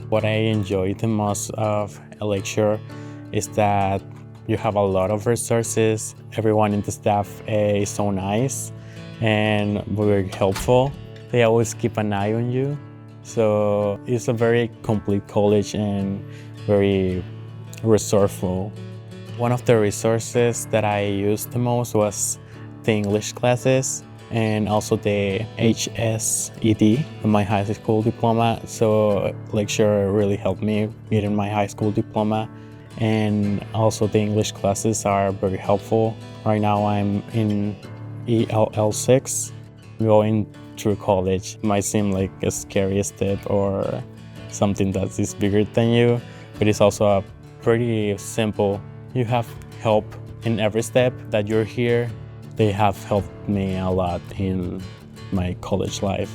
What I enjoy the most of Lakeshore is that you have a lot of resources. Everyone in the staff is so nice and very helpful. They always keep an eye on you. So it's a very complete college and very resourceful. One of the resources that I used the most was the English classes and also the HSED, my high school diploma. So Lakeshore really helped me getting my high school diploma. And also the English classes are very helpful. Right now I'm in ELL6. Going through college might seem like a scary step or something that is bigger than you, but it's also a pretty simple. You have help in every step that you're here. They have helped me a lot in my college life.